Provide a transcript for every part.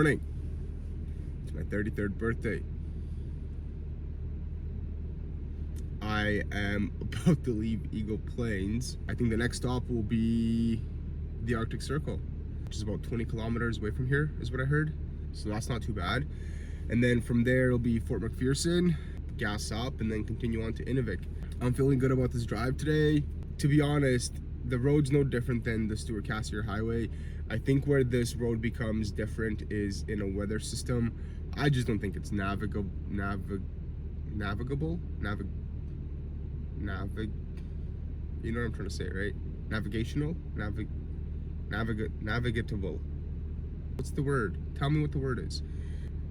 morning. It's my 33rd birthday. I am about to leave Eagle Plains. I think the next stop will be the Arctic Circle, which is about 20 kilometers away from here, is what I heard. So that's not too bad. And then from there, it'll be Fort McPherson, gas up, and then continue on to Inuvik. I'm feeling good about this drive today. To be honest, the road's no different than the Stewart Cassier Highway. I think where this road becomes different is in a weather system. I just don't think it's navigable. You know what I'm trying to say, right? Navigational? Navigatable. What's the word? Tell me what the word is.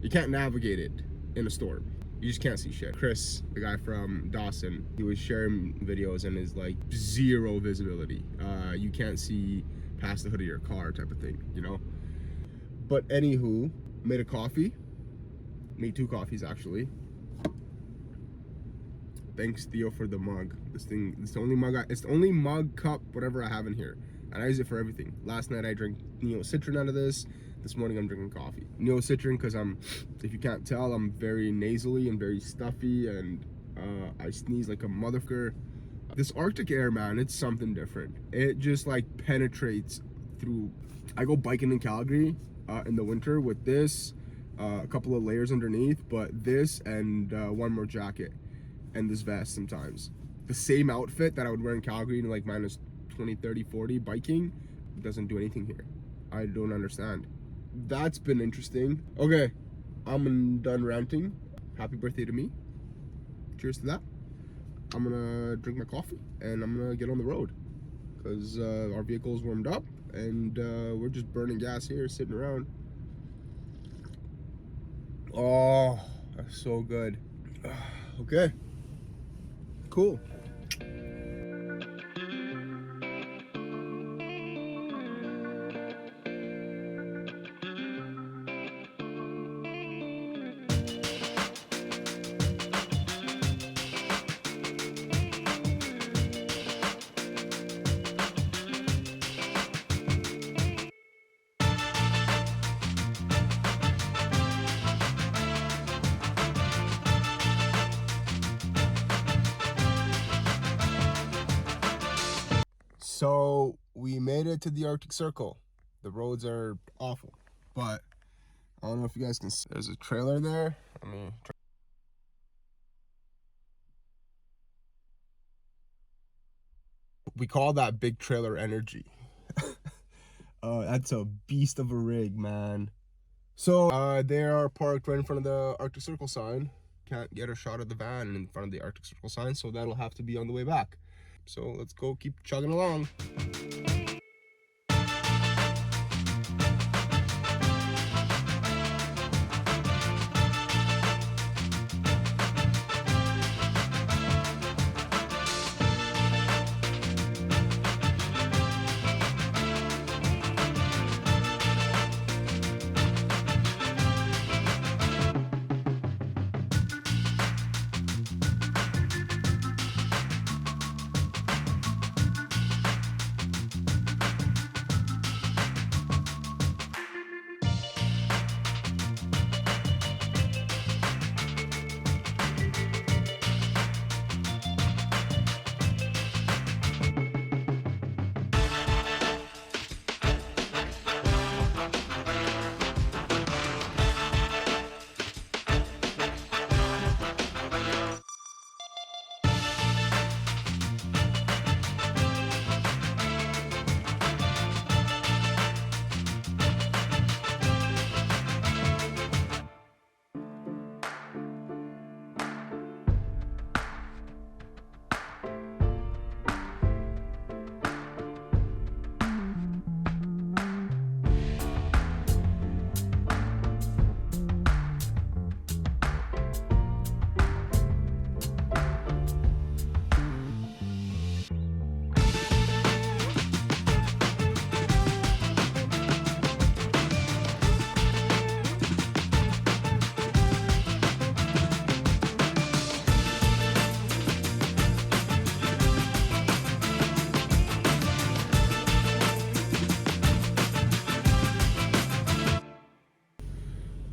You can't navigate it in a storm. You just can't see shit. Chris, the guy from Dawson, he was sharing videos and is like zero visibility. You can't see past the hood of your car type of thing, you know? But anywho, made a coffee. Made 2 coffees actually. Thanks Theo for the mug. It's the only mug, cup, whatever I have in here. And I use it for everything. Last night I drank Neo-Citrin out of this. This morning I'm drinking coffee. Neo-Citrin because if you can't tell, I'm very nasally and very stuffy, and I sneeze like a motherfucker. This Arctic air, man, it's something different. It just like penetrates through. I go biking in Calgary in the winter with this, a couple of layers underneath, but this and one more jacket and this vest sometimes. The same outfit that I would wear in Calgary in like minus 20, 30, 40 biking doesn't do anything here. I don't understand. That's been interesting. Okay, I'm done ranting. Happy birthday to me. Cheers to that. I'm gonna drink my coffee and I'm gonna get on the road because our vehicle is warmed up and we're just burning gas here, sitting around. Oh, that's so good. Okay, cool. So we made it to the Arctic Circle. The roads are awful, but I don't know if you guys can see. There's a trailer there. We call that big trailer energy. That's a beast of a rig, man. So they are parked right in front of the Arctic Circle sign. Can't get a shot of the van in front of the Arctic Circle sign, so that'll have to be on the way back. So let's go keep chugging along.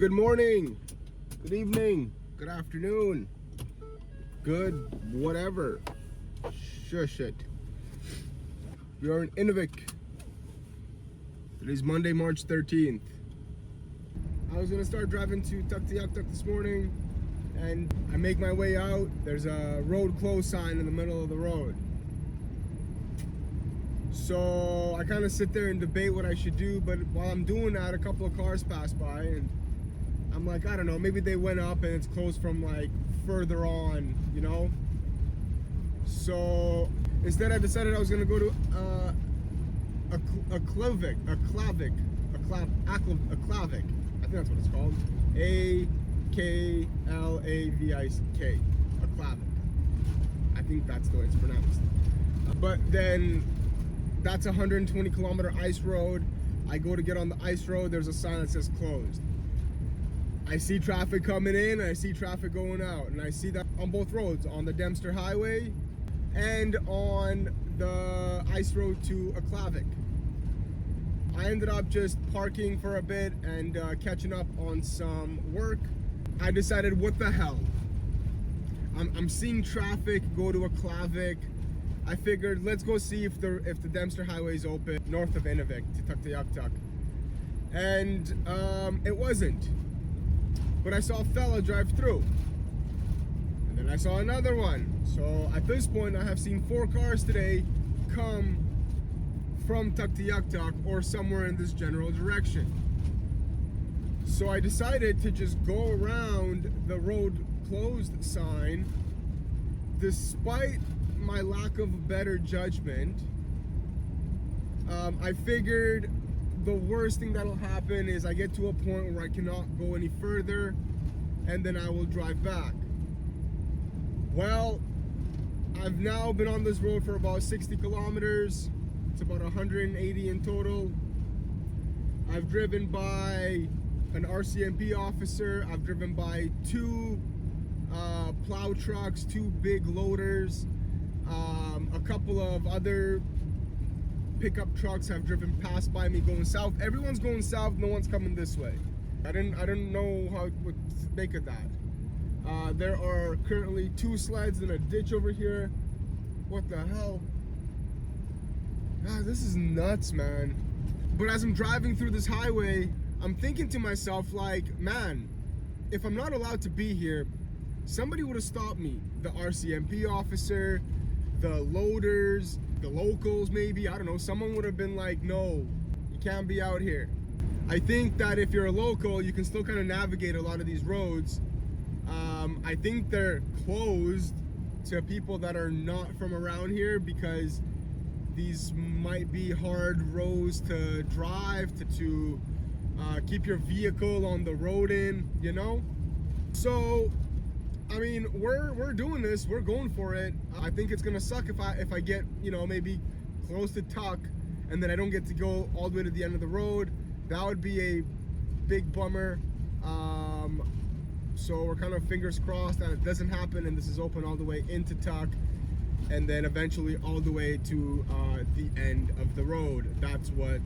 Good morning, good evening, good afternoon, good whatever. Shush it. We are in Inuvik. Today's Monday, March 13th. I was gonna start driving to Tuktoyaktuk this morning, and I make my way out. There's a road closed sign in the middle of the road. So I kind of sit there and debate what I should do, but while I'm doing that, a couple of cars pass by, and I'm like, I don't know, maybe they went up and it's closed from like further on, you know? So instead I decided I was gonna go to a Klavik. I think that's what it's called. A-K-L-A-V-I-K. A Klavik. I think that's the way it's pronounced. But then that's a 120 kilometer ice road. I go to get on the ice road, there's a sign that says closed. I see traffic coming in, and I see traffic going out, and I see that on both roads, on the Dempster Highway and on the ice road to Aklavik. I ended up just parking for a bit and catching up on some work. I decided, what the hell? I'm seeing traffic go to Aklavik. I figured, let's go see if the Dempster Highway is open north of Inuvik to Tuktoyaktuk. And it wasn't. But I saw a fella drive through. And then I saw another one. So at this point, I have seen 4 cars today come from Tuktoyaktuk or somewhere in this general direction. So I decided to just go around the road closed sign. Despite my lack of better judgment, I figured the worst thing that'll happen is I get to a point where I cannot go any further, and then I will drive back. Well, I've now been on this road for about 60 kilometers. It's about 180 in total. I've driven by an RCMP officer. I've driven by 2 plow trucks, 2 big loaders. A couple of other pickup trucks have driven past by me going south. Everyone's going south, no one's coming this way. I didn't know what to make of that. There are currently 2 sleds in a ditch over here. What the hell? God, this is nuts, man. But as I'm driving through this highway, I'm thinking to myself, like, man, if I'm not allowed to be here, somebody would have stopped me. The RCMP officer, the loaders, the locals maybe, I don't know, someone would have been like, no, you can't be out here. I think that if you're a local, you can still kind of navigate a lot of these roads. I think they're closed to people that are not from around here because these might be hard roads to drive, to keep your vehicle on the road in, you know? So, I mean, we're doing this, we're going for it. I think it's gonna suck if I get, you know, maybe close to Tuck and then I don't get to go all the way to the end of the road. That would be a big bummer. So we're kind of fingers crossed that it doesn't happen and this is open all the way into Tuck and then eventually all the way to the end of the road. That's what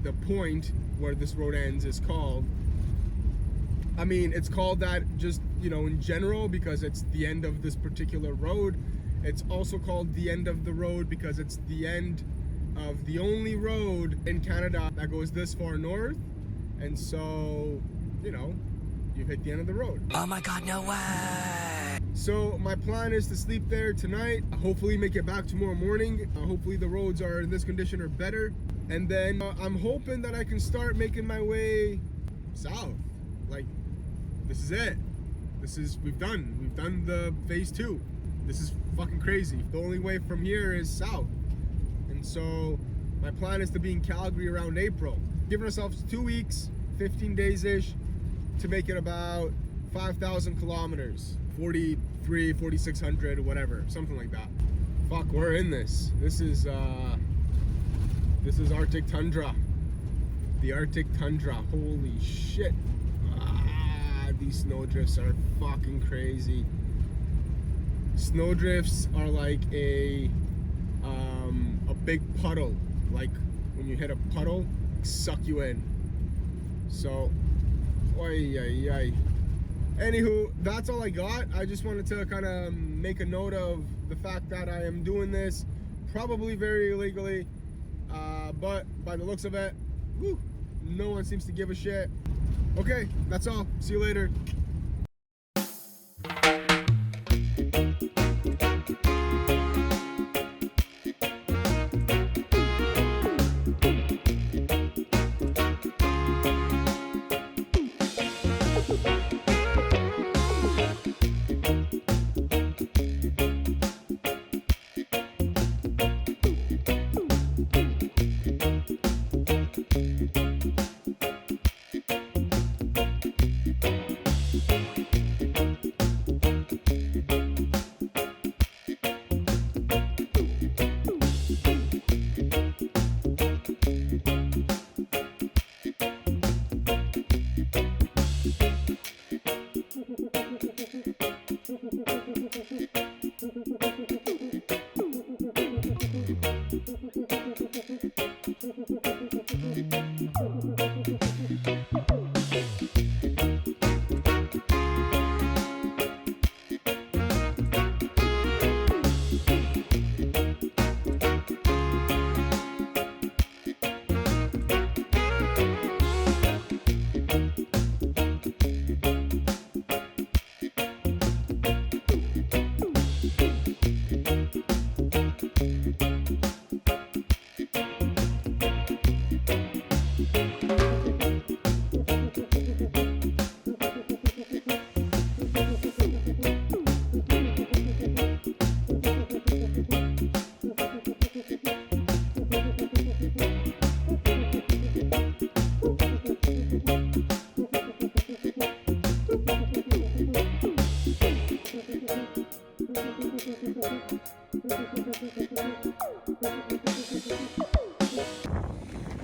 the point where this road ends is called. I mean, it's called that just, you know, in general because it's the end of this particular road. It's also called the end of the road because it's the end of the only road in Canada that goes this far north. And so, you know, you've hit the end of the road. Oh my God, no way! So my plan is to sleep there tonight, hopefully make it back tomorrow morning. Hopefully the roads are in this condition or better. And then I'm hoping that I can start making my way south. Like, this is it. We've done the phase 2. This is fucking crazy. The only way from here is south. And so my plan is to be in Calgary around April. Giving ourselves 2 weeks, 15 days-ish to make it about 5,000 kilometers. 4,600, whatever, something like that. Fuck, we're in this. This is Arctic tundra. The Arctic tundra, holy shit. These snowdrifts are fucking crazy. Snowdrifts are like a big puddle. Like when you hit a puddle, suck you in. So, Oy, ay, ay. Anywho, that's all I got. I just wanted to kind of make a note of the fact that I am doing this probably very illegally, but by the looks of it, whew, no one seems to give a shit. Okay, that's all. See you later.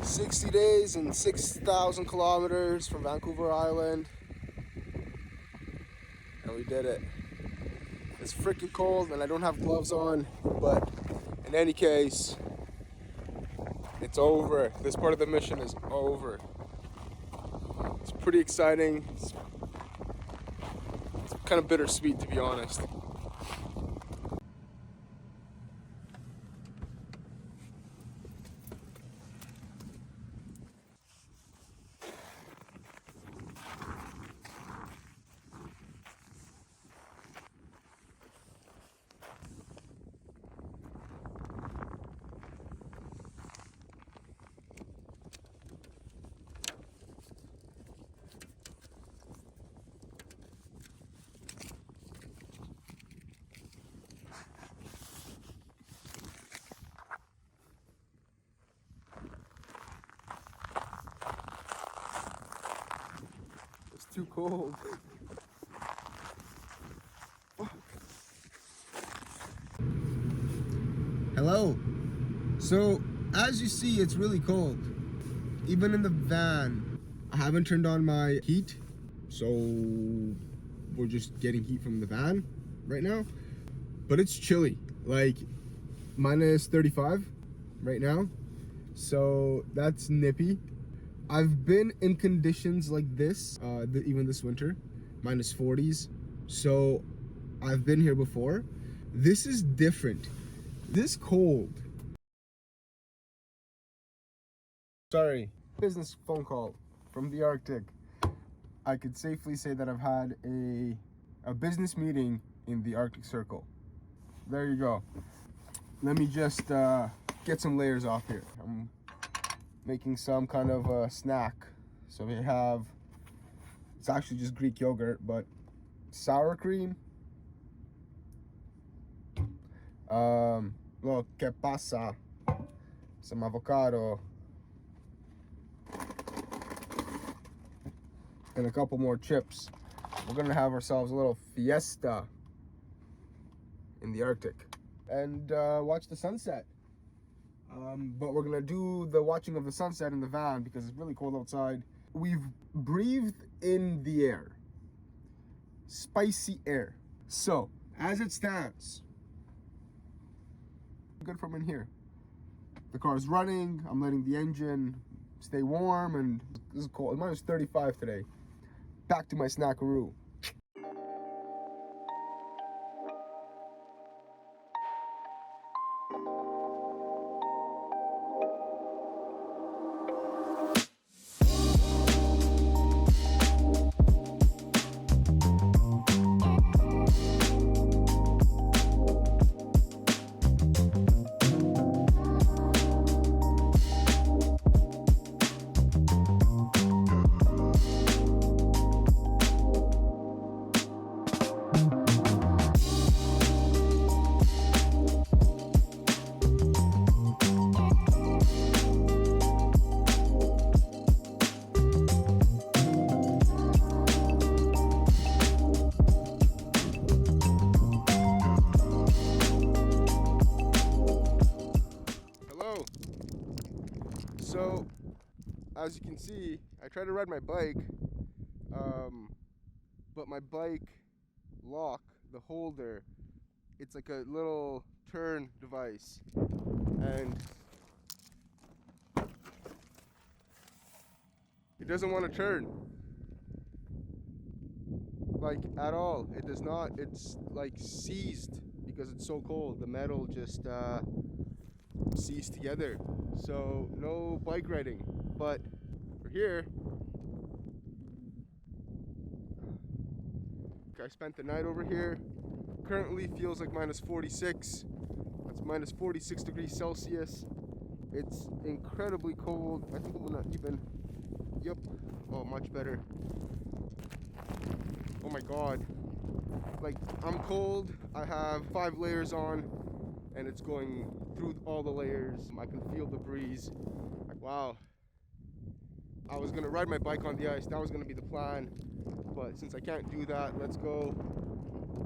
"60 days and 6,000 kilometers from Vancouver Island, and we did it. It's freaking cold and I don't have gloves on, but in any case, it's over. This part of the mission is over. It's pretty exciting. It's kind of bittersweet, to be honest. Too cold. Hello. So as you see, it's really cold. Even in the van, I haven't turned on my heat, so we're just getting heat from the van right now. But it's chilly, like minus 35 right now. So that's nippy. I've been in conditions like this, even this winter, minus 40s. So I've been here before. This is different. This cold. Sorry, business phone call from the Arctic. I could safely say that I've had a business meeting in the Arctic Circle. There you go. Let me just get some layers off here. I'm making some kind of a snack. So we have, it's actually just Greek yogurt, but sour cream, lo que pasa, some avocado, and a couple more chips. We're gonna have ourselves a little fiesta in the Arctic and watch the sunset. But we're gonna do the watching of the sunset in the van because it's really cold outside. We've breathed in the air, spicy air. So as it stands, good from in here. The car's running. I'm letting the engine stay warm, and this is cold. It's minus 35 today. back to my snackaroo. So, as you can see, I try to ride my bike, but my bike lock, the holder, it's like a little turn device, and it doesn't want to turn, like at all. It does not. It's like seized because it's so cold. The metal just seized together. So no bike riding. But for here, I spent the night over here. Currently feels like minus 46. That's minus 46 degrees Celsius. It's incredibly cold. I think it will not even. Yep. Oh, much better. Oh my god. Like, I'm cold. I have 5 layers on, and it's going through all the layers. I can feel the breeze. Wow. I was gonna ride my bike on the ice. That was gonna be the plan. But since I can't do that, let's go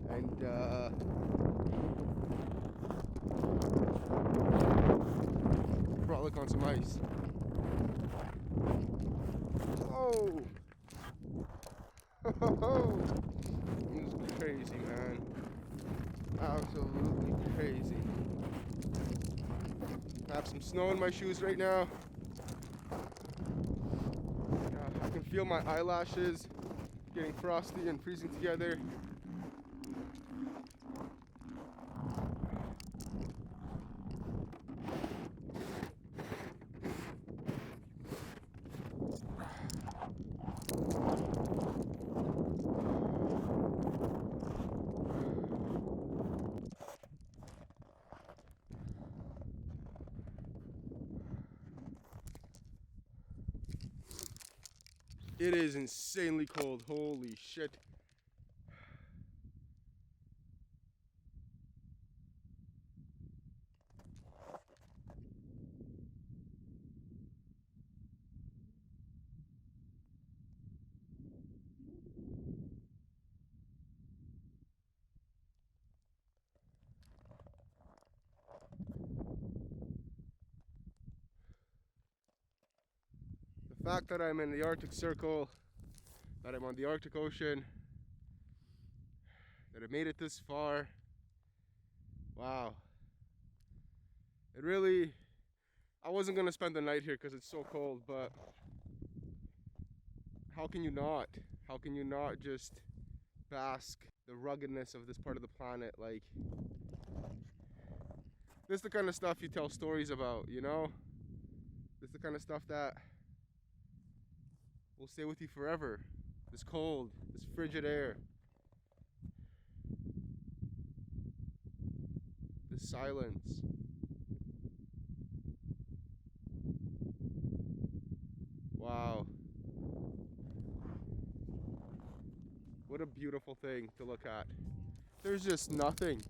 and frolic on some ice. Oh! This is crazy, man. Absolutely crazy. I have some snow in my shoes right now. I can feel my eyelashes getting frosty and freezing together. It is insanely cold, holy shit. The fact that I'm in the Arctic Circle, that I'm on the Arctic Ocean, that I made it this far, wow. It really, I wasn't gonna spend the night here because it's so cold, but how can you not? How can you not just bask the ruggedness of this part of the planet? Like, this is the kind of stuff you tell stories about, you know? This is the kind of stuff that will stay with you forever. This cold, this frigid air, this silence. Wow. What a beautiful thing to look at. There's just nothing.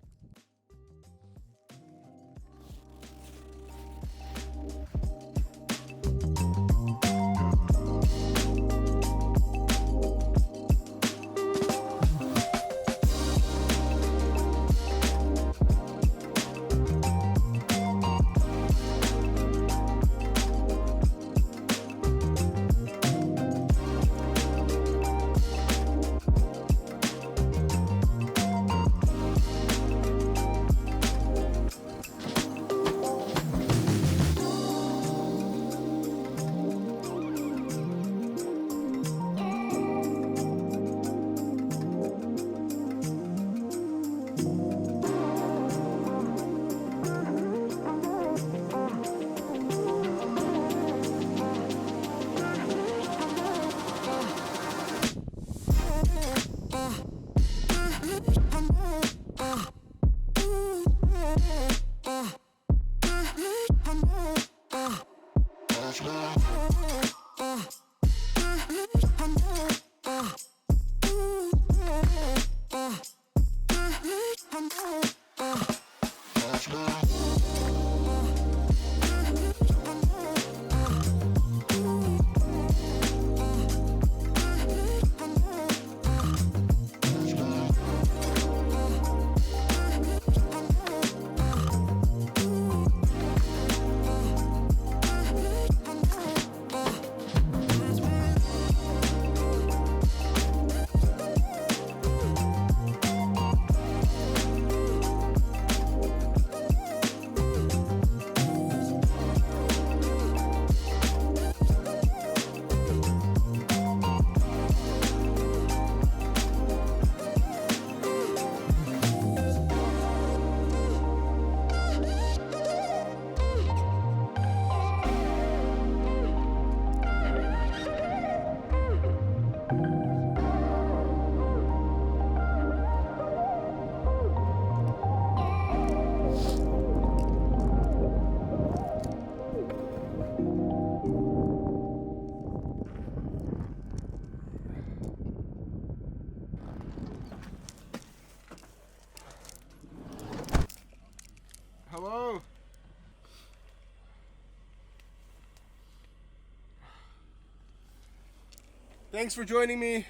Thanks for joining me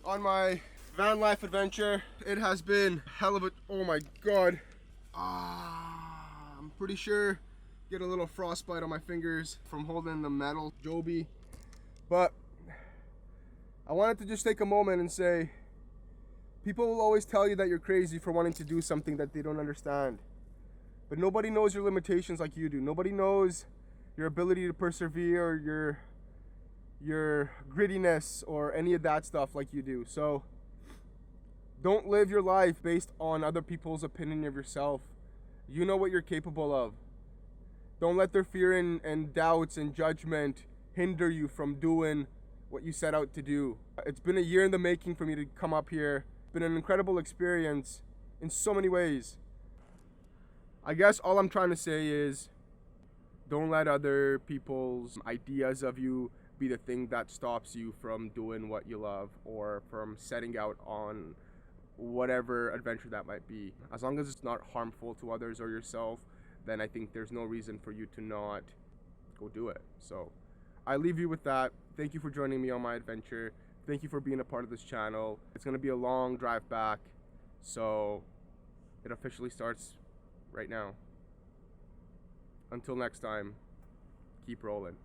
on my van life adventure. It has been hell of a, oh my god. I'm pretty sure get a little frostbite on my fingers from holding the metal Joby. But I wanted to just take a moment and say, people will always tell you that you're crazy for wanting to do something that they don't understand. But nobody knows your limitations like you do. Nobody knows your ability to persevere, or your grittiness, or any of that stuff like you do. So don't live your life based on other people's opinion of yourself. You know what you're capable of. Don't let their fear and doubts and judgment hinder you from doing what you set out to do. It's been a year in the making for me to come up here. It's been an incredible experience in so many ways. I guess all I'm trying to say is, don't let other people's ideas of you be the thing that stops you from doing what you love, or from setting out on whatever adventure that might be. As long as it's not harmful to others or yourself, then I think there's no reason for you to not go do it. So I leave you with that. Thank you for joining me on my adventure. Thank you for being a part of this channel. It's going to be a long drive back, so it officially starts right now. Until next time, keep rolling.